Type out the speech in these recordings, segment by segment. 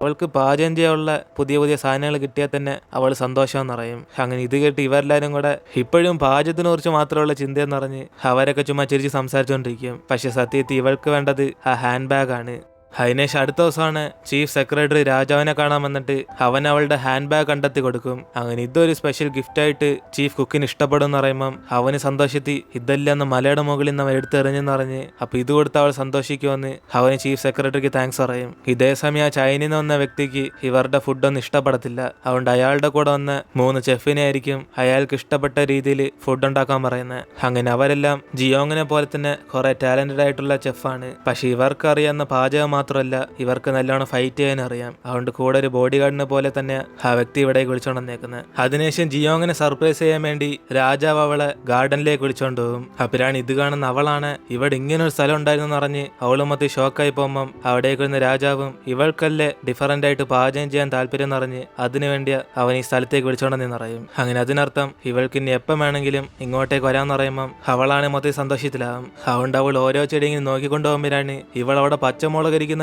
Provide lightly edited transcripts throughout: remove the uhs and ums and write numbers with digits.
അവൾക്ക് പാചകം ചെയ്യാനുള്ള പുതിയ പുതിയ സാധനങ്ങൾ കിട്ടിയാൽ തന്നെ അവൾ സന്തോഷം നിറയും. അങ്ങനെ ഇത് കേട്ട് ഇവരെല്ലാരും കൂടെ ഇപ്പോഴും പാചകത്തിനെ കുറിച്ച് മാത്രമുള്ള ചിന്തയെന്ന് പറഞ്ഞ് അവരൊക്കെ ചുമ്മാ ചിരിച്ച് സംസാരിച്ചുകൊണ്ടിരിക്കും. പക്ഷെ സത്യത്തിൽ ഇവൾക്ക് വേണ്ടത് ആ ഹാൻഡ് ബാഗാണ്. അതിനേശം അടുത്ത ദിവസമാണ് ചീഫ് സെക്രട്ടറി രാജാവിനെ കാണാൻ വന്നിട്ട് അവൻ അവളുടെ ഹാൻഡ് ബാഗ് കണ്ടെത്തി കൊടുക്കും. അങ്ങനെ ഇതൊരു സ്പെഷ്യൽ ഗിഫ്റ്റായിട്ട് ചീഫ് കുക്കിന് ഇഷ്ടപ്പെടും എന്ന് പറയുമ്പം അവന് സന്തോഷത്തിൽ ഇതെല്ലാം മലയുടെ മുകളിൽ നിന്ന് അവൻ എടുത്തെറിഞ്ഞെന്ന് പറഞ്ഞ് അപ്പോൾ ഇത് കൊടുത്ത് അവൾ സന്തോഷിക്കുമെന്ന് അവന് ചീഫ് സെക്രട്ടറിക്ക് താങ്ക്സ് പറയും. ഇതേ സമയം ചൈനയിൽ നിന്ന് വന്ന വ്യക്തിക്ക് ഇവരുടെ ഫുഡൊന്നും ഇഷ്ടപ്പെടത്തില്ല. അതുകൊണ്ട് അയാളുടെ കൂടെ വന്ന 3 ചെഫിനെ ആയിരിക്കും അയാൾക്ക് ഇഷ്ടപ്പെട്ട രീതിയിൽ ഫുഡ് ഉണ്ടാക്കാൻ പറയുന്നത്. അങ്ങനെ അവരെല്ലാം ജിയോങ്ങിനെ പോലെ തന്നെ കുറെ ടാലന്റഡ് ആയിട്ടുള്ള ചെഫാണ്. പക്ഷെ ഇവർക്ക് അറിയാവുന്ന പാചകം മാത്രമല്ല, ഇവർക്ക് നല്ലോണം ഫൈറ്റ് ചെയ്യാൻ അറിയാം. അതുകൊണ്ട് കൂടെ ഒരു ബോഡി ഗാർഡിനെ പോലെ തന്നെ ആ വ്യക്തി ഇവിടെ വിളിച്ചോണ്ടെന്നേക്കുന്നത്. അതിനുശേഷം ജിയോങ്ങിനെ സർപ്രൈസ് ചെയ്യാൻ വേണ്ടി രാജാവ് അവളെ ഗാർഡനിലേക്ക് വിളിച്ചോണ്ട് പോകും. അപ്പോഴാണ് ഇത് കാണുന്ന അവളാണ് ഇവിടെ ഇങ്ങനെ ഒരു സ്ഥലം ഉണ്ടായിരുന്നു പറഞ്ഞ് അവളും മൊത്തം ഷോക്കായി പോകുമ്പം അവിടേക്ക് വരുന്ന രാജാവും ഇവൾക്കല്ലേ ഡിഫറന്റ് ആയിട്ട് പാചകം ചെയ്യാൻ താല്പര്യം നിറഞ്ഞ് അതിനുവേണ്ടി അവൻ ഈ സ്ഥലത്തേക്ക് വിളിച്ചോണ്ടെന്ന് പറയും. അങ്ങനെ അതിനർത്ഥം ഇവൾക്ക് ഇനി എപ്പം വേണമെങ്കിലും ഇങ്ങോട്ടേക്ക് വരാമെന്ന് പറയുമ്പം അവളാണ് മൊത്തം സന്തോഷത്തിലാവും. അതുകൊണ്ട് അവൾ ഓരോ ചെടി ഇങ്ങനെ നോക്കിക്കൊണ്ടുപോകുമ്പോഴാണ് ഇവൾ അവിടെ പച്ചമുളക് കരിക്കുന്നുണ്ട്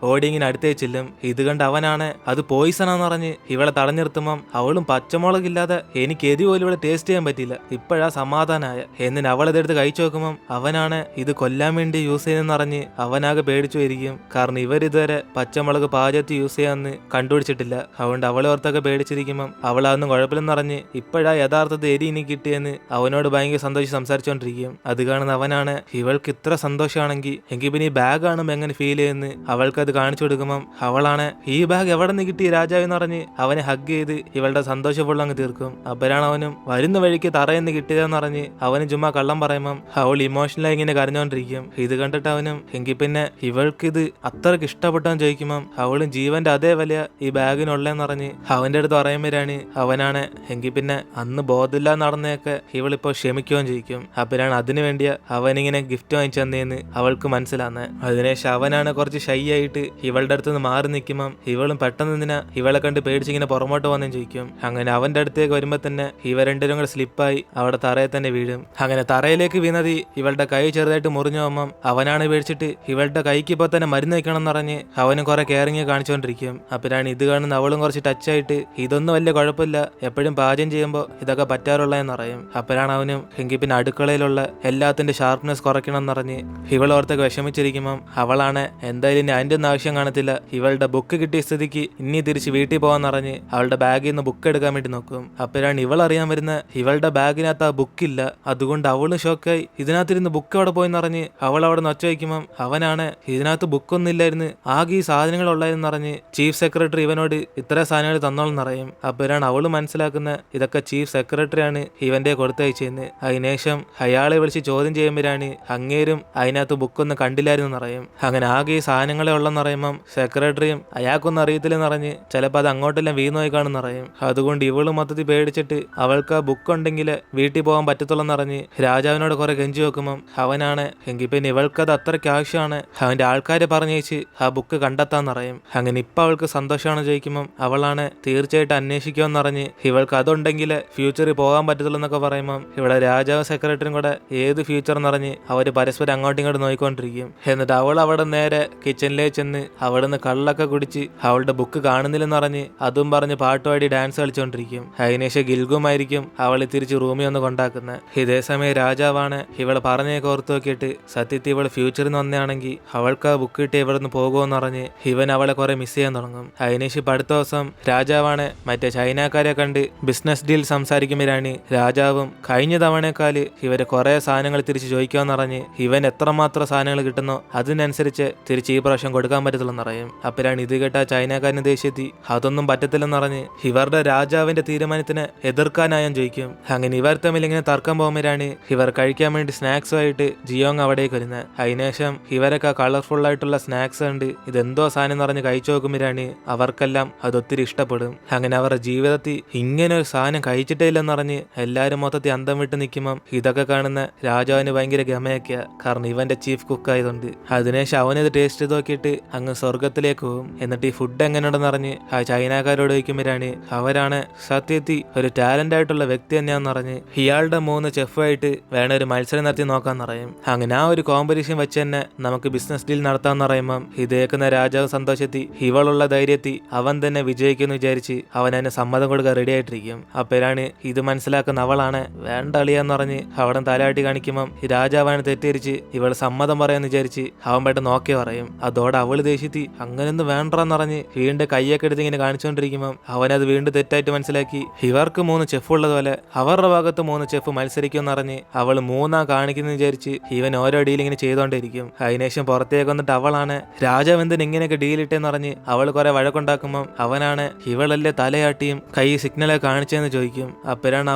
ഓടി ഇങ്ങനെ അടുത്തേച്ചില്ലും. ഇത് കണ്ട് അവനാണ് അത് പോയിസണാന്ന് പറഞ്ഞ് ഇവളെ തടഞ്ഞു നിർത്തുമ്പം അവളും പച്ചമുളകില്ലാതെ എനിക്ക് എരി പോലും ഇവിടെ ടേസ്റ്റ് ചെയ്യാൻ പറ്റില്ല, ഇപ്പോഴാ സമാധാനമായ. എന്നിട്ട് അവളിതെടുത്ത് കഴിച്ചു നോക്കുമ്പം അവനാണ് ഇത് കൊല്ലാൻ വേണ്ടി യൂസ് ചെയ്യുന്നെന്ന് പറഞ്ഞ് അവനാകെ പേടിച്ചു പോയിരിക്കും. കാരണം ഇവരിതുവരെ പച്ചമുളക് പാചകത്തിൽ യൂസ് ചെയ്യാന്ന് കണ്ടുപിടിച്ചിട്ടില്ല. അതുകൊണ്ട് അവളെ ഓർത്തൊക്കെ പേടിച്ചിരിക്കുമ്പം അവളതൊന്നും കുഴപ്പമില്ലെന്ന് പറഞ്ഞ് ഇപ്പോഴാ യഥാർത്ഥത്തിൽ എരി ഇനി കിട്ടിയെന്ന് അവനോട് ഭയങ്കര സന്തോഷിച്ച് സംസാരിച്ചുകൊണ്ടിരിക്കും. അത് കാണുന്ന അവനാണ് ഇവൾക്ക് ഇത്ര സന്തോഷമാണെങ്കിൽ എങ്കിൽ പിന്നെ ഈ ബാഗ് കാണുമ്പോൾ എങ്ങനെ ഫീൽ ചെയ്യുന്നു അവൾക്കത് കാണിച്ചു കൊടുക്കുമ്പം അവളാണ് ഈ ബാഗ് എവിടെ നിന്ന് കിട്ടി രാജാവെന്ന് പറഞ്ഞ് അവനെ ഹഗ് ചെയ്ത് ഇവളുടെ സന്തോഷമുള്ള അങ്ങ് തീർക്കും. അപ്പോഴാണ് അവനും വരുന്ന വഴിക്ക് തറയെന്ന് കിട്ടിയതെന്ന് പറഞ്ഞ് അവന് ചുമ്മാ കള്ളം പറയുമ്പം അവൾ ഇമോഷണലായി ഇങ്ങനെ കരഞ്ഞോണ്ടിരിക്കും. ഇത് കണ്ടിട്ട് അവനും എങ്കിൽ പിന്നെ ഇവൾക്കിത് അത്രക്ക് ഇഷ്ടപ്പെട്ടെന്ന് ചോദിക്കുമ്പം അവളും ജീവന്റെ അതേ വില ഈ ബാഗിനുള്ളതെന്ന് പറഞ്ഞ് അവന്റെ അടുത്ത് പറയുമ്പോഴാണ് അവനാണ് എങ്കിൽ പിന്നെ അന്ന് ബോധമില്ല നടന്നതൊക്കെ ഇവളിപ്പോ ക്ഷമിക്കുകയും ചെയ്യിക്കും. അപ്പോഴാണ് അതിനു വേണ്ടിയ അവനിങ്ങനെ ഗിഫ്റ്റ് വാങ്ങിച്ചു തന്നേന്ന് അവൾക്ക് മനസ്സിലാന്ന്. അതിനുശേഷം അവനാണ് കുറച്ച് ഷൈ ആയിട്ട് ഇവളുടെ അടുത്ത് നിന്ന് മാറി നിൽക്കുമ്പം ഇവളും പെട്ടെന്ന് എന്തിനാ ഇവളെ കണ്ട് പേടിച്ചിങ്ങനെ പുറമോട്ട് വന്നു ചോദിക്കും. അങ്ങനെ അവന്റെ അടുത്തേക്ക് വരുമ്പോ തന്നെ ഇവ രണ്ടുപേരും കൂടെ സ്ലിപ്പായി അവിടെ തറയിൽ തന്നെ വീഴും. അങ്ങനെ തറയിലേക്ക് വീണത് ഇവളുടെ കൈ ചെറുതായിട്ട് മുറിഞ്ഞു പോകുമ്പം അവനാണ് പേടിച്ചിട്ട് ഇവളുടെ കൈക്ക് ഇപ്പൊ തന്നെ മരുന്ന് വയ്ക്കണം എന്ന് പറഞ്ഞ് അവനും കുറെ കെയറിങ് കാണിച്ചുകൊണ്ടിരിക്കും. അപ്പോഴാണ് ഇത് കാണുന്ന അവളും കുറച്ച് ടച്ചായിട്ട് ഇതൊന്നും വലിയ കുഴപ്പമില്ല, എപ്പോഴും പാചകം ചെയ്യുമ്പോൾ ഇതൊക്കെ പറ്റാറുള്ളതെന്ന് പറയും. അപ്പോഴാണ് അവനും എങ്കിൽ പിന്നെ അടുക്കളയിലുള്ള എല്ലാത്തിന്റെ ഷാർപ്നെസ് കുറയ്ക്കണം എന്ന് പറഞ്ഞ് ഇവളോർത്തൊക്കെ വിഷമിച്ചിരിക്കുമ്പം അവളാണ് എന്തായാലും ഇനി അതിന്റെ ഒന്നും ആവശ്യം കാണത്തില്ല, ഇവളുടെ ബുക്ക് കിട്ടിയ സ്ഥിതിക്ക് ഇനി തിരിച്ച് വീട്ടിൽ പോകാന്ന് പറഞ്ഞ് അവളുടെ ബാഗിൽ നിന്ന് ബുക്ക് എടുക്കാൻ വേണ്ടി നോക്കും. അപ്പോഴാണ് ഇവൾ അറിയാൻ വരുന്ന ഇവളുടെ ബാഗിനകത്ത് ആ ബുക്കില്ല. അതുകൊണ്ട് അവളും ഷോക്കായി ഇതിനകത്തിരുന്ന് ബുക്ക് അവിടെ പോയെന്ന് പറഞ്ഞ് അവൾ അവിടെ നിന്ന് ഒച്ച വയ്ക്കുമ്പം അവനാണ് ഇതിനകത്ത് ബുക്കൊന്നും ഇല്ലായിരുന്നു, ആകെ ഈ സാധനങ്ങൾ ഉള്ളതെന്ന് പറഞ്ഞ് ചീഫ് സെക്രട്ടറി ഇവനോട് ഇത്ര സാധനങ്ങൾ തന്നോളെന്ന് പറയും. അപ്പോഴാണ് അവള് മനസ്സിലാക്കുന്ന ഇതൊക്കെ ചീഫ് സെക്രട്ടറിയാണ് ഇവന്റെ കൊടുത്തയച്ചെന്ന്. അതിനുശേഷം അയാളെ വിളിച്ച് ചോദ്യം ചെയ്യുമ്പോഴാണ് അങ്ങേരും അതിനകത്ത് ബുക്കൊന്നും കണ്ടില്ലായിരുന്നു പറയും. അങ്ങനെ ആകെ ഈ സാധനങ്ങളെ ഉള്ളെന്ന് പറയുമ്പം സെക്രട്ടറിയും അയാൾക്കൊന്നും അറിയത്തില്ലെന്ന് പറഞ്ഞ് ചിലപ്പോൾ അത് അങ്ങോട്ടെല്ലാം വീണ് പോയി കാണുമെന്ന് പറയും. അതുകൊണ്ട് ഇവള് മൊത്തത്തിൽ പേടിച്ചിട്ട് അവൾക്ക് ആ ബുക്ക് ഉണ്ടെങ്കിൽ വീട്ടിൽ പോകാൻ പറ്റത്തുള്ളെന്ന് പറഞ്ഞ് രാജാവിനോട് കുറെ കെഞ്ചി വെക്കുമ്പം അവനാണ് എങ്കിൽ പിന്നെ ഇവൾക്കത് അത്രയ്ക്ക് ആവശ്യമാണ്, അവന്റെ ആൾക്കാരെ പറഞ്ഞേച്ച് ആ ബുക്ക് കണ്ടെത്താന്ന് പറയും. അങ്ങനെ ഇപ്പൊ അവൾക്ക് സന്തോഷമാണ് ചോദിക്കുമ്പം അവളാണ് തീർച്ചയായിട്ടും അന്വേഷിക്കുമെന്ന് പറഞ്ഞ് ഇവൾക്ക് അതുണ്ടെങ്കിൽ ഫ്യൂച്ചറിൽ പോകാൻ പറ്റത്തുള്ളൂ എന്നൊക്കെ പറയുമ്പം ഇവിടെ രാജാവ് സെക്രട്ടറിയും കൂടെ ഏത് ഫ്യൂച്ചർ എന്ന് പറഞ്ഞ് അവര് പരസ്പരം അങ്ങോട്ടും ഇങ്ങോട്ടും നോക്കിക്കൊണ്ടിരിക്കും. എന്നിട്ട് അവൾ അവിടെ നേരെ കിച്ചണിലേക്ക് ചെന്ന് അവിടുന്ന് കള്ളൊക്കെ കുടിച്ച് അവളുടെ ബുക്ക് കാണുന്നില്ലെന്ന് പറഞ്ഞ് അതും പറഞ്ഞ് പാട്ടുപാടി ഡാൻസ് കളിച്ചുകൊണ്ടിരിക്കും. അതിനുശേഷം ഗിൽഗുമായിരിക്കും അവളെ തിരിച്ച് റൂമിൽ ഒന്ന് കൊണ്ടാക്കുന്നത്. ഇതേ സമയം രാജാവാണ് ഇവളെ പറഞ്ഞേക്ക് ഓർത്ത് നോക്കിയിട്ട് സത്യത്തിൽ ഇവള് ഫ്യൂച്ചറിൽ നിന്ന് വന്നതാണെങ്കിൽ അവൾക്ക് ആ ബുക്ക് കിട്ടി ഇവിടെ നിന്ന് പോകുമെന്ന് പറഞ്ഞ് ഇവൻ അവളെ കുറെ മിസ് ചെയ്യാൻ തുടങ്ങും. അതിനുശേഷം അടുത്ത ദിവസം രാജാവാണ് മറ്റേ ചൈനക്കാരെ കണ്ട് ബിസിനസ് ഡീൽ സംസാരിക്കുമ്പോഴാണ് രാജാവും കഴിഞ്ഞ തവണക്കാല് ഇവര് കുറെ സാധനങ്ങൾ തിരിച്ച് ചോദിക്കാന്ന് പറഞ്ഞ് ഇവൻ എത്രമാത്രം സാധനങ്ങൾ കിട്ടുന്നോ അതിനനുസരിച്ച് തിരിച്ച് ഈ പ്രാവശ്യം കൊടുക്കാൻ പറ്റത്തില്ലെന്ന് പറയും. അപ്പോഴാണ് ഇത് കേട്ട ചൈനക്കാരന് ദേഷ്യത്തി അതൊന്നും പറ്റത്തില്ലെന്ന് പറഞ്ഞ് ഇവരുടെ രാജാവിന്റെ തീരുമാനത്തിന് എതിർക്കാനായാൻ ചോദിക്കും. അങ്ങനെ ഇവർ തമ്മിൽ ഇങ്ങനെ തർക്കം പോകുമ്പോഴാണ് ഇവർ കഴിക്കാൻ വേണ്ടി സ്നാക്സുമായിട്ട് ജിയോങ് അവിടേക്ക് വരുന്നത്. അതിനുശേഷം ഇവരൊക്കെ കളർഫുൾ ആയിട്ടുള്ള സ്നാക്സ് ഉണ്ട് ഇതെന്തോ സാധനം എന്ന് പറഞ്ഞ് കഴിച്ചു നോക്കുമ്പോഴാണ് അവർക്കെല്ലാം അതൊത്തിരി ഇഷ്ടപ്പെടും. അങ്ങനെ അവരുടെ ജീവിതത്തിൽ ഇങ്ങനെ ഒരു സാധനം കഴിച്ചിട്ടേ ഇല്ലെന്ന് പറഞ്ഞ് എല്ലാവരും മൊത്തത്തിൽ അന്തം വിട്ട് നിൽക്കുമ്പം ഇതൊക്കെ കാണുന്ന രാജാവിന് ഭയങ്കര ഗമയൊക്കെയാ, കാരണം ഇവന്റെ ചീഫ് കുക്ക് ആയതുകൊണ്ട്. അതിനുശേഷം അവനത് ടേസ്റ്റ് ചെയ്ത് നോക്കിയിട്ട് അങ്ങ് സ്വർഗത്തിലേക്ക് പോകും. എന്നിട്ട് ഈ ഫുഡ് എങ്ങനെയുണ്ടെന്ന് അറിഞ്ഞ് ആ ചൈനക്കാരോട് ചോദിക്കുമ്പോഴാണ് അവരാണ് സത്യത്തിൽ ഒരു ടാലന്റ് ആയിട്ടുള്ള വ്യക്തി തന്നെയാന്ന് പറഞ്ഞ് ഇയാളുടെ 3 ചെഫായിട്ട് വേണ ഒരു മത്സരം നടത്തി നോക്കാന്ന് പറയും. അങ്ങനെ ആ ഒരു കോമ്പറ്റീഷൻ വെച്ച് തന്നെ നമുക്ക് ബിസിനസ് ഡീൽ നടത്താന്ന് പറയുമ്പം ഇതേക്കുന്ന രാജാവ് സന്തോഷത്തി ഇവളുള്ള ധൈര്യത്തി അവൻ തന്നെ വിജയിക്കുമെന്ന് വിചാരിച്ച് അവൻ അതിന് സമ്മതം കൊടുക്കാൻ റെഡി ആയിട്ടിരിക്കും. അപ്പോഴാണ് ഇത് മനസ്സിലാക്കുന്ന അവളാണ് വേണ്ട അളിയാന്ന് പറഞ്ഞ് അവിടെ തലയാട്ടി കാണിക്കുമ്പം ഈ രാജാവാണ് തെറ്റിദ്ധരിച്ച് ഇവൾ സമ്മതം പറയാന്ന് വിചാരിച്ച് അവൻ പെട്ടെന്ന് നോക്കി പറയും. അതോടെ അവള് ദേഷ്യത്തി അങ്ങനെയൊന്നും വേണ്ടെന്ന് പറഞ്ഞ് വീണ്ടും കയ്യൊക്കെ എടുത്ത് ഇങ്ങനെ കാണിച്ചുകൊണ്ടിരിക്കുമ്പം അവനത് വീണ്ടും തെറ്റായിട്ട് മനസ്സിലാക്കി ഇവർക്ക് 3 ചെഫ് ഉള്ളതുപോലെ അവരുടെ ഭാഗത്ത് 3 ചെഫ് മത്സരിക്കുമെന്ന് പറഞ്ഞ് അവൾ 3 കാണിക്കുന്ന വിചാരിച്ച് ഇവൻ ഓരോ ഡീൽ ഇങ്ങനെ ചെയ്തോണ്ടിരിക്കും. അതിനുശേഷം പുറത്തേക്ക് വന്നിട്ട് അവളാണ് രാജാവ് എന്തിന് ഇങ്ങനെയൊക്കെ ഡീലിട്ടെന്ന് പറഞ്ഞ് അവൾ കുറെ വഴക്കുണ്ടാക്കുമ്പം അവനാണ് ഇവളല്ലേ തലയാട്ടിയും കൈ സിഗ്നലൊക്കെ കാണിച്ചെന്ന് ചോദിക്കും. അപ്പോഴാണ്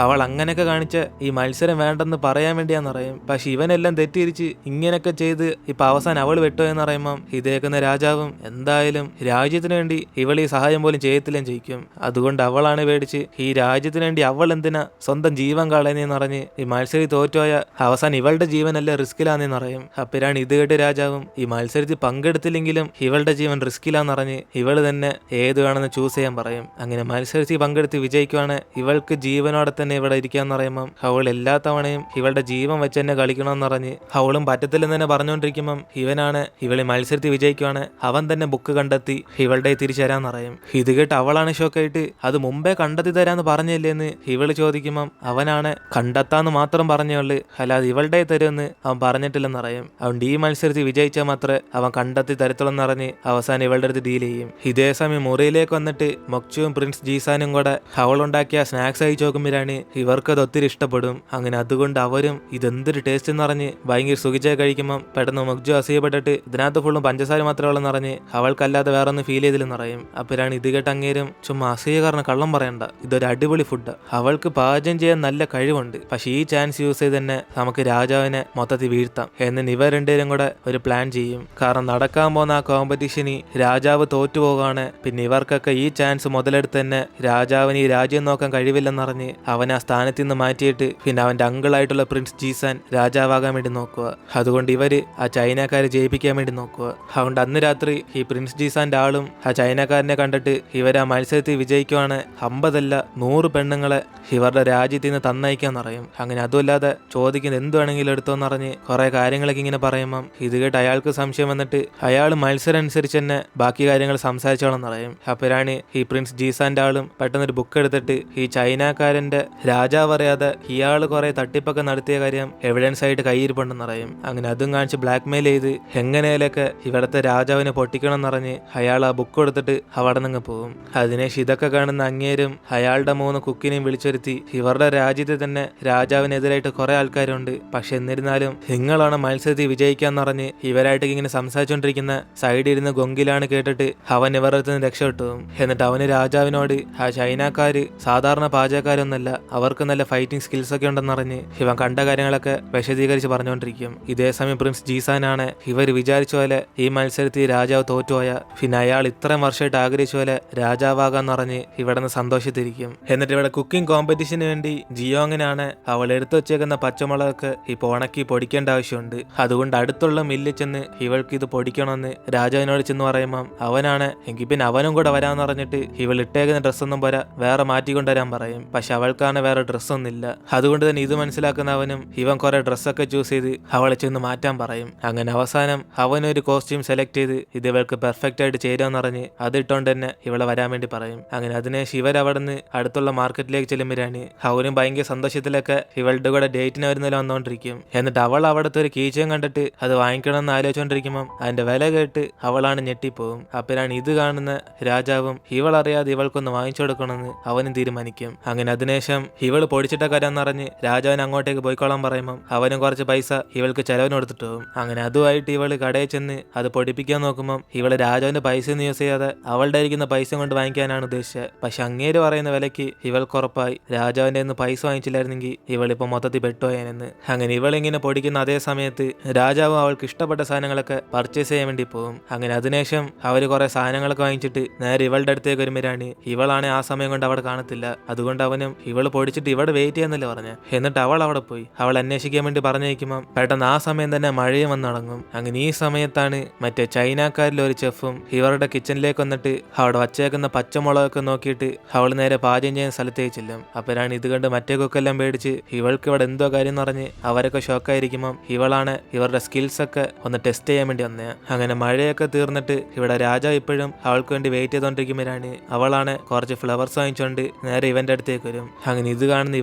അവൾ അങ്ങനെയൊക്കെ കാണിച്ച ഈ മത്സരം വേണ്ടെന്ന് പറയാൻ വേണ്ടിയാന്ന് പറയും. പക്ഷെ ഇവനെല്ലാം തെറ്റിരിച്ച് ഇങ്ങനെയൊക്കെ ചെയ്ത് ഇപ്പൊ അവസാനം അവൾ വെട്ടോ എന്ന് പറയുമ്പം ഇതേക്കുന്ന രാജാവും എന്തായാലും രാജ്യത്തിന് വേണ്ടി ഇവൾ ഈ സഹായം പോലും ചെയ്യത്തില്ലെന്ന് ചോദിക്കും. അതുകൊണ്ട് അവളാണ് പേടിച്ച് ഈ രാജ്യത്തിന് വേണ്ടി അവൾ എന്തിനാ സ്വന്തം ജീവൻ കളയുന്നതെന്ന് പറഞ്ഞ് ഈ മത്സരത്തിൽ തോറ്റുപോയ അവസാനം ഇവളുടെ ജീവനല്ല റിസ്കിലാന്നെന്ന് പറയും. അപ്പോഴാണ് ഇത് കേട്ട് രാജാവും ഈ മത്സരത്തിൽ പങ്കെടുത്തില്ലെങ്കിലും ഇവളുടെ ജീവൻ റിസ്കിലാന്ന് പറഞ്ഞ് ഇവള് തന്നെ ഏത് വേണമെന്ന് ചൂസ് ചെയ്യാൻ പറയും. അങ്ങനെ മത്സരത്തിൽ പങ്കെടുത്ത് വിജയിക്കുവാണ് ഇവൾക്ക് ജീവനോടെ തന്നെ ഇവിടെ ഇരിക്കാന്ന് പറയുമ്പം അവൾ എല്ലാ തവണയും ഇവളുടെ ജീവൻ വെച്ച് തന്നെ കളിക്കണമെന്ന് പറഞ്ഞ് അവളും പറ്റത്തില്ലെന്ന് തന്നെ പറഞ്ഞുകൊണ്ടിരിക്കുമ്പം ഇവനാണ് ഇവളെ മത്സരത്തിൽ വിജയിക്കുവാണ് അവൻ തന്നെ ബുക്ക് കണ്ടെത്തി ഇവളുടെ തിരിച്ചു തരാന്ന് പറയും. ഇത് കേട്ട് അവളാണ് ഷോക്കായിട്ട് അത് മുമ്പേ കണ്ടെത്തി തരാന്ന് പറഞ്ഞില്ലേന്ന് ഇവള് ചോദിക്കുമ്പം അവനാണ് കണ്ടെത്താന്ന് മാത്രം പറഞ്ഞുള്ളു അല്ലാതെ ഇവളുടെ തരുമെന്ന് അവൻ പറഞ്ഞിട്ടില്ലെന്ന് പറയും. അതുകൊണ്ട് ഈ മത്സരത്തിൽ വിജയിച്ചാൽ മാത്രമേ അവൻ കണ്ടെത്തി തരത്തുള്ളെന്ന് പറഞ്ഞ് അവസാനം ഇവളുടെ അടുത്ത് ഡീൽ ചെയ്യും. ഇതേ സമയം മുറിയിലേക്ക് വന്നിട്ട് മൊക്ചുവും പ്രിൻസ് ജീസാനും കൂടെ അവളുണ്ടാക്കിയ സ്നാക്സ് അയച്ചു നോക്കുമ്പോഴാണ് ഇവർക്കത് ഒത്തിരി ഇഷ്ടപ്പെടും. അങ്ങനെ അതുകൊണ്ട് അവരും ഇതെന്തൊരു ടേസ്റ്റ് എന്ന് പറഞ്ഞ് ഭയങ്കര സുഖിച്ചായി കഴിക്കുമ്പം പെട്ടെന്ന് മൊക്ചു അസൂയപ്പെട്ടിട്ട് ഇതിനകത്ത് ഫുള്ളും പഞ്ചസാര മാത്രമേ ഉള്ളെന്ന് പറഞ്ഞ് അവൾക്കല്ലാതെ വേറെ ഒന്നും ഫീൽ ചെയ്തില്ലെന്ന് പറയും. അപ്പോഴാണ് ഇത് കേട്ട് അങ്ങേരും ചുമ്മാ അസൂയ കാരണം കള്ളം പറയണ്ട, ഇതൊരു അടിപൊളി ഫുഡ്, അവൾക്ക് പാചകം ചെയ്യാൻ നല്ല കഴിവുണ്ട്, പക്ഷെ ഈ ചാൻസ് യൂസ് ചെയ്ത് തന്നെ നമുക്ക് രാജാവിനെ മൊത്തത്തിൽ വീഴ്ത്താം എന്ന് ഇവർ രണ്ടുപേരും കൂടെ ഒരു പ്ലാൻ ചെയ്യും. കാരണം നടക്കാൻ പോകുന്ന ആ കോമ്പറ്റീഷന് രാജാവ് തോറ്റുപോകാണ്. പിന്നെ ഇവർക്കൊക്കെ ഈ ചാൻസ് മുതലെടുത്ത് തന്നെ രാജാവിന് ഈ രാജ്യം നോക്കാൻ കഴിവില്ലെന്നറിഞ്ഞ് അവൻ ആ സ്ഥാനത്ത് നിന്ന് മാറ്റിയിട്ട് പിന്നെ അവന്റെ അങ്കിളായിട്ടുള്ള പ്രിൻസ് ജീസാൻ രാജാവാകാൻ വേണ്ടി നോക്കുക. അതുകൊണ്ട് ഇവര് ആ ചൈനക്കാരെ ജയിപ്പിക്കാൻ വേണ്ടി നോക്കുക. അതുകൊണ്ട് അന്ന് രാത്രി ഈ പ്രിൻസ് ജീസാന്റെ ആളും ആ ചൈനക്കാരനെ കണ്ടിട്ട് ഇവർ ആ മത്സരത്തിൽ വിജയിക്കുവാണ് 50 അല്ല 100 പെണ്ണുങ്ങളെ ഇവരുടെ രാജ്യത്തിൽ നിന്ന് തന്നയക്കാന്ന് പറയും. അങ്ങനെ അതുമല്ലാതെ ചോദിക്കുന്നത് എന്ത് വേണമെങ്കിലും എടുത്തോന്ന് പറഞ്ഞ് കുറെ കാര്യങ്ങളൊക്കെ ഇങ്ങനെ പറയുമ്പം ഇത് കേട്ട് അയാൾക്ക് സംശയം വന്നിട്ട് അയാൾ മത്സരം അനുസരിച്ച് തന്നെ ബാക്കി കാര്യങ്ങൾ സംസാരിച്ചോളെന്ന് പറയും. അപ്പോഴാണ് ഈ പ്രിൻസ് ജീസാന്റെ ആളും പെട്ടെന്നൊരു ബുക്ക് എടുത്തിട്ട് ഈ ചൈനക്കാരന്റെ രാജാവ് അറിയാതെ ഇയാൾ കുറെ തട്ടിപ്പൊക്കെ നടത്തിയ കാര്യം എവിഡൻസ് ആയിട്ട് കയ്യിരിപ്പുണ്ടെന്ന് പറയും. അങ്ങനെ അതും കാണിച്ച് ബ്ലാക്ക് മെയിൽ ചെയ്ത് എങ്ങനെയൊക്കെ ഇവിടുത്തെ രാജാവിനെ പൊട്ടിക്കണം എന്നറിഞ്ഞ് അയാൾ ആ ബുക്ക് കൊടുത്തിട്ട് അവിടെ നിന്ന് പോകും. അതിനുശേഷം ഇതൊക്കെ കാണുന്ന അങ്ങേരും അയാളുടെ 3 കുക്കിനെയും വിളിച്ചൊരുത്തി ഇവരുടെ രാജ്യത്തിൽ തന്നെ രാജാവിനെതിരായിട്ട് കുറെ ആൾക്കാരുണ്ട്, പക്ഷെ എന്നിരുന്നാലും നിങ്ങളാണ് മത്സരത്തിൽ വിജയിക്കാന്ന് പറഞ്ഞ് ഇവരായിട്ട് ഇങ്ങനെ സംസാരിച്ചുകൊണ്ടിരിക്കുന്ന സൈഡിൽ ഇരുന്ന് ഗൊങ്കിലാണ് കേട്ടിട്ട് അവൻ ഇവരുടെ അടുത്ത് നിന്ന് രക്ഷപ്പെട്ടു. എന്നിട്ട് അവന് രാജാവിനോട് ആ ചൈനക്കാര് സാധാരണ പാചകക്കാരൊന്നല്ല, അവർക്ക് നല്ല ഫൈറ്റിംഗ് സ്കിൽസ് ഒക്കെ ഉണ്ടെന്നറിഞ്ഞ് ഇവൻ കണ്ട കാര്യങ്ങളൊക്കെ വിശദീകരിച്ച് പറഞ്ഞുകൊണ്ടിരിക്കും. ഇതേ സമയം പ്രിൻസ് ജീസാനാണ് ഇവർ വിചാരിച്ച പോലെ ഈ മത്സരത്തിൽ രാജാവ് തോറ്റുപോയ പിന്നെ അയാൾ ഇത്രയും വർഷമായിട്ട് ആഗ്രഹിച്ച പോലെ രാജാവാകാന്ന് പറഞ്ഞ് ഇവിടെ നിന്ന് സന്തോഷത്തിരിക്കും. എന്നിട്ട് ഇവിടെ കുക്കിംഗ് കോമ്പറ്റീഷന് വേണ്ടി ജിയോങ്ങിനാണ് അവൾ എടുത്തു വെച്ചേക്കുന്ന പച്ചമുളകൊക്കെ ഇപ്പൊ ഉണക്കി പൊടിക്കേണ്ട ആവശ്യമുണ്ട്. അതുകൊണ്ട് അടുത്തുള്ള മില്ലിൽ ചെന്ന് ഇവൾക്ക് ഇത് പൊടിക്കണമെന്ന് രാജാവിനോട് ചെന്ന് പറയുമ്പം അവനാണ് എങ്കിൽ പിന്നെ അവനും കൂടെ വരാന്ന് പറഞ്ഞിട്ട് ഇവൾ ഇട്ടേക്കുന്ന ഡ്രസ്സൊന്നും പോരാ വേറെ മാറ്റിക്കൊണ്ടുവരാൻ പറയും. പക്ഷെ അവൾക്കാണ് വേറെ ഡ്രസ്സൊന്നും ഇല്ല. അതുകൊണ്ട് തന്നെ ഇത് മനസ്സിലാക്കുന്ന അവനും ഇവൻ കുറെ ഡ്രസ്സൊക്കെ ചൂസ് ചെയ്ത് അവളെ ചെന്ന് മാറ്റാൻ പറയും. അങ്ങനെ അവസാനം അവനൊരു കോസ്റ്റ്യൂം സെലക്ട് ചെയ്ത് ഇത് ഇവൾക്ക് പെർഫെക്റ്റ് ആയിട്ട് ചേരുമെന്ന് പറഞ്ഞ് അതിട്ടോണ്ട് തന്നെ ഇവളെ വരാൻ വേണ്ടി പറയും. അങ്ങനെ അതിനുശേഷം ഇവരവിടെ നിന്ന് അടുത്തുള്ള മാർക്കറ്റിലേക്ക് ചെല്ലുമ്പോഴാണ് അവനും ഭയങ്കര സന്തോഷത്തിലൊക്കെ ഇവളുടെ കൂടെ ഡേറ്റിന് വരുന്നതിൽ വന്നുകൊണ്ടിരിക്കും. എന്നിട്ട് അവൾ അവിടുത്തെ ഒരു കീച്ചയും കണ്ടിട്ട് അത് വാങ്ങിക്കണമെന്ന് ആലോചിച്ചുകൊണ്ടിരിക്കുമ്പം അതിന്റെ വില കേട്ട് അവളാണ് ഞെട്ടിപ്പോവും. അപ്പോഴാണ് ഇത് കാണുന്ന രാജാവും ഇവളറിയാതെ ഇവൾക്കൊന്ന് വാങ്ങിച്ചു കൊടുക്കണമെന്ന് അവനും തീരുമാനിക്കും. അങ്ങനെ അതിനുശേഷം ഇവൾ പൊടിച്ചിട്ട കരാന്നറിഞ്ഞ് രാജാവിന് അങ്ങോട്ടേക്ക് പോയിക്കോളാൻ പറയുമ്പം അവനും കുറച്ച് പൈസ ഇവൾക്ക് ചെലവിന് കൊടുത്തിട്ട് പോകും. അങ്ങനെ അതുമായിട്ട് ഇവള് കടയിൽ ചെന്ന് അത് പൊടിപ്പിക്കാൻ നോക്കുമ്പം ഇവള് രാജാവിന്റെ പൈസ ഒന്നും യൂസ് ചെയ്യാതെ അവളുടെ ഇരിക്കുന്ന പൈസ കൊണ്ട് വാങ്ങിക്കാനാണ് ഉദ്ദേശിച്ചത്. പക്ഷെ അങ്ങേര് പറയുന്ന വിലയ്ക്ക് ഇവൾക്ക് ഉറപ്പായി രാജാവിന്റെ നിന്ന് പൈസ വാങ്ങിച്ചില്ലായിരുന്നെങ്കിൽ ഇവളിപ്പോ മൊത്തത്തിൽ പെട്ടുപോയെന്ന്. അങ്ങനെ ഇവളിങ്ങനെ പൊടിക്കുന്ന അതേ സമയത്ത് രാജാവും അവൾക്ക് ഇഷ്ടപ്പെട്ട സാധനങ്ങളൊക്കെ പർച്ചേസ് ചെയ്യാൻ വേണ്ടി പോകും. അങ്ങനെ അതിനുശേഷം അവര് കുറെ സാധനങ്ങളൊക്കെ വാങ്ങിച്ചിട്ട് നേരെ ഇവളുടെ അടുത്തേക്ക് വരുമ്പോഴാണ് ഇവളാണ് ആ സമയം കൊണ്ട് അവിടെ കാണത്തില്ല. അതുകൊണ്ട് അവനും ഇവള് പൊടിച്ചിട്ട് ഇവിടെ വെയിറ്റ് ചെയ്യാന്നല്ലേ പറഞ്ഞ. എന്നിട്ട് അവൾ അവിടെ പോയി അവൾ അന്വേഷിക്കാൻ വേണ്ടി പറഞ്ഞേക്കുമ്പം പെട്ടെന്ന് ആ സമയം തന്നെ മഴയും വന്ന് തുടങ്ങും. അങ്ങനെ ഈ സമയം സമയത്താണ് മറ്റേ ചൈനക്കാരിലെ ഒരു ചെഫും ഇവരുടെ കിച്ചണിലേക്ക് വന്നിട്ട് അവിടെ വച്ചേക്കുന്ന പച്ചമുളകൊക്കെ നോക്കിയിട്ട് അവൾ നേരെ പാചകം ചെയ്യുന്ന സ്ഥലത്തേക്ക് ചെല്ലും. അപ്പോഴാണ് ഇത് കണ്ട് മറ്റേ കുക്കെല്ലാം പേടിച്ച് ഇവൾക്ക് ഇവിടെ എന്തോ കാര്യം പറഞ്ഞ് അവരൊക്കെ ഷോക്കായിരിക്കുമ്പം ഇവളാണ് ഇവരുടെ സ്കിൽസ് ഒക്കെ ഒന്ന് ടെസ്റ്റ് ചെയ്യാൻ വേണ്ടി വന്നേ. അങ്ങനെ മഴയൊക്കെ തീർന്നിട്ട് ഇവിടെ രാജാവ് ഇപ്പോഴും അവൾക്ക് വേണ്ടി വെയിറ്റ് ചെയ്തോണ്ടിരിക്കുമ്പോഴാണ് അവളാണ് കുറച്ച് ഫ്ലവർസ് വാങ്ങിച്ചോണ്ട് നേരെ ഇവന്റെ അടുത്തേക്ക് വരും. അങ്ങനെ ഇത് കാണുന്ന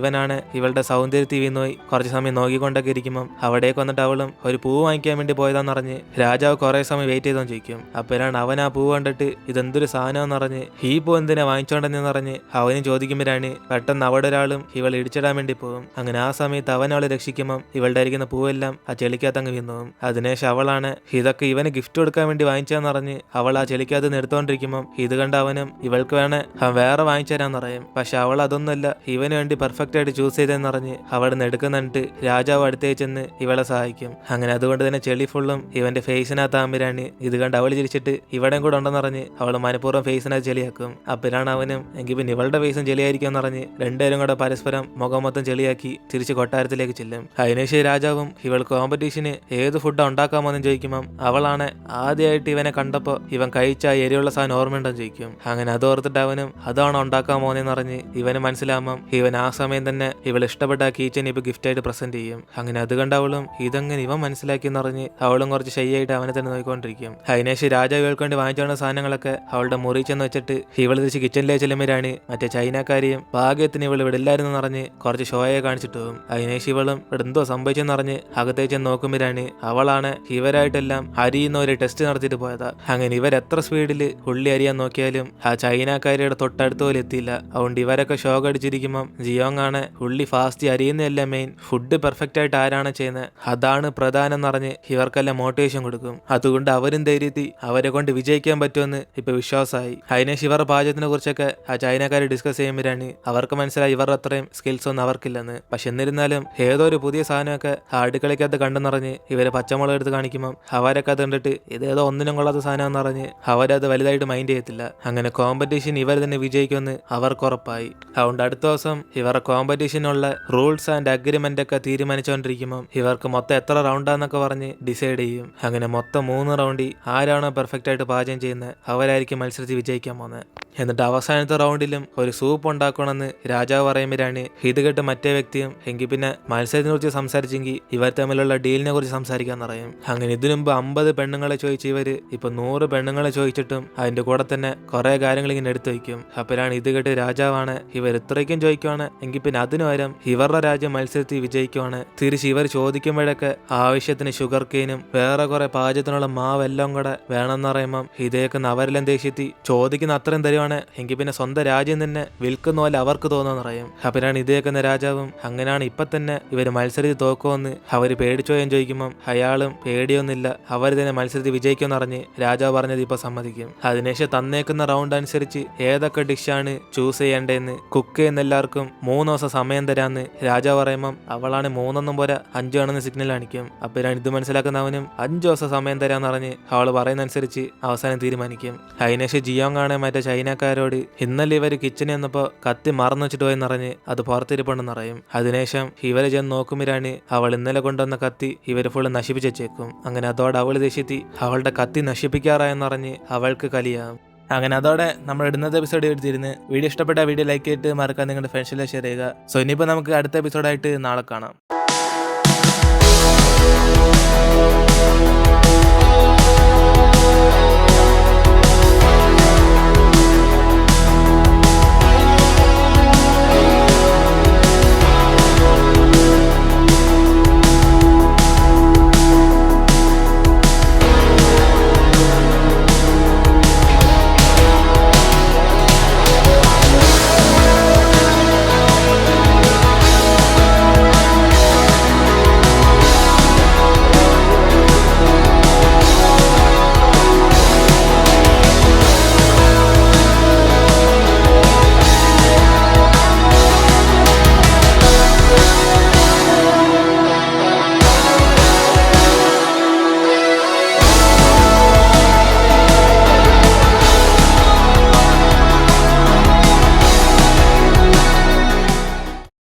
ഇവനാണ് ഇവളുടെ സൗന്ദര്യത്തിൽ വീണുപോയി കുറച്ച് സമയം നോക്കിക്കൊണ്ടൊക്കെ ഇരിക്കുമ്പം അവിടേക്ക് വന്നിട്ട് അവളും ഒരു പൂ വാങ്ങിക്കാൻ വേണ്ടി പോയതാന്ന് പറഞ്ഞ് രാജാവ് കുറെ സമയം വെയിറ്റ് ചെയ്തോന്ന് ചോദിക്കും. അപ്പോഴാണ് അവൻ ആ പൂ കണ്ടിട്ട് ഇതെന്തൊരു സാധനം പറഞ്ഞ് ഈ പൂ എന്തിനാ വാങ്ങിച്ചോണ്ടെന്ന് പറഞ്ഞ് അവനും ചോദിക്കുമ്പോഴാണ് പെട്ടെന്ന് അവിടെ ഒരാളും ഇവൾ ഇടിച്ചിടാൻ വേണ്ടി പോകും. അങ്ങനെ ആ സമയത്ത് അവൻ അവളെ രക്ഷിക്കുമ്പം ഇവളുടെ അരിക്കുന്ന പൂവെല്ലാം ആ ചെളിക്കകത്ത് അങ്ങ് വീണും. അതിനുശേഷം അവളാണ് ഇതൊക്കെ ഇവന് ഗിഫ്റ്റ് കൊടുക്കാൻ വേണ്ടി വാങ്ങിച്ചാന്ന് പറഞ്ഞ് അവൾ ആ ചെളിക്കകത്ത് നിന്ന് എടുത്തോണ്ടിരിക്കുമ്പം ഇത് കണ്ട അവനും ഇവൾക്ക് വേണേ വേറെ വാങ്ങിച്ചു തരാന്ന് പറയും. പക്ഷെ അവൾ അതൊന്നുമല്ല ഇവന് വേണ്ടി പെർഫെക്റ്റ് ആയിട്ട് ചൂസ് ചെയ്തെന്ന് പറഞ്ഞ് അവിടെ നിന്ന് എടുക്കുന്നിട്ട് രാജാവ് അടുത്തേക്ക് ചെന്ന് ഇവളെ സഹായിക്കും. അങ്ങനെ അതുകൊണ്ട് തന്നെ ചെളി ഫുള്ളും ഇവന്റെ ഫേസിനകത്ത് ആകുമ്പോഴാണ് ഇത് കണ്ട് അവൾ ചിരിച്ചിട്ട് ഇവിടെയും കൂടെ ഉണ്ടെന്ന് പറഞ്ഞ് അവൾ മനഃപൂർവ്വം ഫേസിനകത്ത് ചെളിയാക്കും. അപ്പോഴാണ് അവനും എങ്കിൽ പിന്നെ ഇവളുടെ ഫേസും ചെളിയായിരിക്കും എന്ന് പറഞ്ഞ് രണ്ടുപേരും കൂടെ പരസ്പരം മുഖം മൊത്തം ചെളിയാക്കി തിരിച്ച് കൊട്ടാരത്തിലേക്ക് ചെല്ലും. അതിനുശേഷം രാജാവും ഇവൾ കോമ്പറ്റീഷന് ഏത് ഫുഡാണ് ഉണ്ടാക്കാമോന്ന് ചോദിക്കുമ്പം അവളാണ് ആദ്യമായിട്ട് ഇവനെ കണ്ടപ്പോൾ ഇവൻ കഴിച്ച എരിയുള്ള സാധനം ഓർമ്മയുണ്ടെന്ന് ചോദിക്കും. അങ്ങനെ അത് ഓർത്തിട്ട് അവനും അതാണോ ഉണ്ടാക്കാൻ പോകുന്നതെന്ന് പറഞ്ഞ് ഇവന് മനസ്സിലാകുമ്പം ഇവൻ ആ സമയം തന്നെ ഇവൾ ഇഷ്ടപ്പെട്ട ആ കീച്ചൻ ഇപ്പൊ ഗിഫ്റ്റ് ആയിട്ട് പ്രസന്റ് ചെയ്യും. അങ്ങനെ അത് കണ്ട് അവളും ഇതെങ്ങനെ ഇവൻ മനസ്സിലാക്കിയെന്ന് പറഞ്ഞ് അവളും കുറച്ച് ഷൈയായിട്ട് അവനെ തന്നെ നോക്കിക്കൊണ്ടിരിക്കും. അതിനുശേഷം രാജാവ് ഇവൾക്ക് വേണ്ടി വാങ്ങിച്ചുകൊണ്ട സാധനങ്ങളൊക്കെ അവളുടെ മുറി ചെന്ന് വെച്ചിട്ട് ഇവൾ തിരിച്ച് കിച്ചണിലേക്ക് ചെല്ലുമ്പോഴാണ് മറ്റേ ചൈനക്കാരിയും ഭാഗ്യത്തിന് ഇവൾ ഇവിടെ ഇല്ലായിരുന്നു പറഞ്ഞ് കുറച്ച് ഷോയെ കാണിച്ചിട്ട് പോകും. അതിനുശേഷം ഇവളും ഇവിടെ എന്തോ സംഭവിച്ചെന്ന് പറഞ്ഞ് അകത്തേക്ക് ചെന്ന് നോക്കുമ്പോഴാണ് അവളാണ് ഇവരായിട്ടെല്ലാം അരിയുന്ന ഒരു ടെസ്റ്റ് നടത്തിയിട്ട് പോയതാ. അങ്ങനെ ഇവരെത്ര സ്പീഡിൽ ഉള്ളി അരിയാൻ നോക്കിയാലും ആ ചൈനക്കാരിയുടെ തൊട്ടടുത്ത് പോലും എത്തിയില്ല. അതുകൊണ്ട് ഇവരൊക്കെ ഷോക്ക് അടിച്ചിരിക്കുമ്പം ജിയോങ് ആണ് ഉള്ളി ഫാസ്റ്റ് അരിയുന്നതല്ല മെയിൻ, ഫുഡ് പെർഫെക്റ്റ് ആയിട്ട് ആരാണ് ചെയ്യുന്നത് അതാണ് പ്രധാനം എന്ന് പറഞ്ഞ് ഇവർക്കെല്ലാം മോട്ടിവേഷൻ കൊടുക്കും. അതുകൊണ്ട് അവരും ധൈര്യത്തിൽ അവരെ കൊണ്ട് വിജയിക്കാൻ പറ്റുമെന്ന് ഇപ്പൊ വിശ്വാസമായി. അതിനുശേഷം ഇവരുടെ പാചകത്തിനെ കുറിച്ചൊക്കെ ആ ചൈനക്കാർ ഡിസ്കസ് ചെയ്യുമ്പോഴാണ് അവർക്ക് മനസ്സിലായി ഇവരുടെ അത്രയും സ്കിൽസ് ഒന്നും അവർക്കില്ലെന്ന്. പക്ഷെ എന്നിരുന്നാലും ഏതോ ഒരു പുതിയ സാധനമൊക്കെ ആ അടുക്കളയ്ക്കകത്ത് കണ്ടെന്നറിഞ്ഞ് ഇവര് പച്ചമുളക് എടുത്ത് കാണിക്കുമ്പോൾ അവരൊക്കെ അത് കണ്ടിട്ട് ഇതേതോ ഒന്നിനും കൊള്ളാത്ത സാധനം എന്ന് പറഞ്ഞ് അവരത് വലുതായിട്ട് മൈൻഡ് ചെയ്യത്തില്ല. അങ്ങനെ കോമ്പറ്റീഷൻ ഇവർ തന്നെ വിജയിക്കുമെന്ന് അവർക്ക് ഉറപ്പായി. അതുകൊണ്ട് അടുത്ത ദിവസം ഇവരുടെ കോമ്പറ്റീഷനുള്ള റൂൾസ് ആൻഡ് അഗ്രിമെന്റ് ഒക്കെ തീരുമാനിച്ചുകൊണ്ടിരിക്കുമ്പോൾ ഇവർക്ക് മൊത്തം എത്ര റൗണ്ടാന്നൊക്കെ പറഞ്ഞ് ഡിസൈഡ് ചെയ്യും. അങ്ങനെ മൊത്തം 3 റൗണ്ടിൽ ആരാണോ പെർഫെക്റ്റ് ആയിട്ട് പാചകം ചെയ്യുന്നത് അവരായിരിക്കും മത്സരത്തിൽ വിജയിക്കാൻ പോകുന്നത്. എന്നിട്ട് അവസാനത്തെ റൗണ്ടിലും ഒരു സൂപ്പ് ഉണ്ടാക്കണമെന്ന് രാജാവ് പറയുമ്പോഴാണ് ഇത് കേട്ട് മറ്റേ വ്യക്തിയും എങ്കിൽ പിന്നെ മത്സരത്തിനെ കുറിച്ച് സംസാരിച്ചെങ്കിൽ ഇവർ തമ്മിലുള്ള ഡീലിനെ കുറിച്ച് സംസാരിക്കാൻ പറയും. അങ്ങനെ ഇതിനു മുമ്പ് 50 പെണ്ണുങ്ങളെ ചോദിച്ച ഇവര് ഇപ്പൊ 100 പെണ്ണുങ്ങളെ ചോദിച്ചിട്ടും അതിന്റെ കൂടെ തന്നെ കുറെ കാര്യങ്ങൾ ഇങ്ങനെ എടുത്തു വയ്ക്കും. അപ്പോഴാണ് ഇത് കേട്ട് രാജാവാണ് ഇവർ ഇത്രയ്ക്കും ചോദിക്കുവാണ് എങ്കിൽ പിന്നെ അതിനു പകരം ഇവരുടെ രാജ്യം മത്സരത്തിൽ വിജയിക്കുവാണ്. തിരിച്ച് ഇവർ ചോദിക്കുമ്പോഴൊക്കെ ആവശ്യത്തിന് ഷുഗർ കെയിനും വേറെ കുറെ പാചകത്തിനുള്ള മാവെല്ലാം കൂടെ വേണമെന്ന് പറയുമ്പം ഇതേക്കുന്ന അവരെല്ലാം ദേഷ്യത്തി ചോദിക്കുന്ന അത്രയും തരുവാണ് എങ്കിൽ പിന്നെ സ്വന്തം രാജ്യം തന്നെ വിൽക്കുന്ന പോലെ അവർക്ക് തോന്നുമെന്ന് പറയും. അപ്പോഴാണ് ഇതേക്കുന്ന രാജാവും അങ്ങനെയാണ് ഇപ്പൊ തന്നെ ഇവര് മത്സരത്തിൽ തോക്കുമെന്ന് അവര് പേടിച്ചോയെന്ന് ചോദിക്കുമ്പം അയാളും പേടിയൊന്നുമില്ല അവർ തന്നെ മത്സരത്തിൽ വിജയിക്കുമെന്ന് പറഞ്ഞ് രാജാവ് പറഞ്ഞത് ഇപ്പൊ സമ്മതിക്കും. അതിനുശേഷം തന്നേക്കുന്ന റൗണ്ട് അനുസരിച്ച് ഏതൊക്കെ ഡിഷാണ് ചൂസ് ചെയ്യേണ്ടതെന്ന് കുക്ക് ചെയ്യുന്ന എല്ലാവർക്കും 3 ദിവസം സമയം തരാന്ന് രാജാവ് പറയുമ്പം അവളാണ് 3 പോരാ 5 ആണെന്ന് സിഗ്നൽ കാണിക്കും. അപ്പോഴാണ് ഇത് മനസ്സിലാക്കുന്നവനും 5 ദിവസം സമയം തരാന്ന് പറഞ്ഞ് അവള് പറയുന്നതനുസരിച്ച് അവസാനം തീരുമാനിക്കും. അതിനുശേഷം ജിയോങ് ആണ് മറ്റേ ചൈനക്കാരോട് ഇന്നലെ ഇവര് കിച്ചണിൽ വന്നപ്പോ കത്തി മറന്നു വെച്ചിട്ട് പോയെന്ന് പറഞ്ഞ് അത് പുറത്തിരിപ്പുണ്ടെന്ന് പറയും. അതിനുശേഷം ഇവര് ചെന്ന് നോക്കുമ്പോഴാണ് അവൾ ഇന്നലെ കൊണ്ടുവന്ന കത്തി ഇവര് ഫുള്ള് നശിപ്പിച്ച് വെച്ചേക്കും. അങ്ങനെ അതോടെ അവള് ദേഷ്യത്തി അവളുടെ കത്തി നശിപ്പിക്കാറായെന്ന് പറഞ്ഞ് അവൾക്ക് കലിയാവും. അങ്ങനെ അതോടെ നമ്മൾ ഇടുന്നത് എപ്പിസോഡ് എടുത്തിരുന്ന് വീഡിയോ ഇഷ്ടപ്പെട്ട വീഡിയോ ലൈക്ക് ചെയ്തിട്ട് മറക്കാൻ നിങ്ങളുടെ ഫ്രണ്ട്സിലെ ഷെയർ ചെയ്യുക. സോ ഇനിയിപ്പോൾ നമുക്ക് അടുത്ത എപ്പിസോഡായിട്ട് നാളെ കാണാം.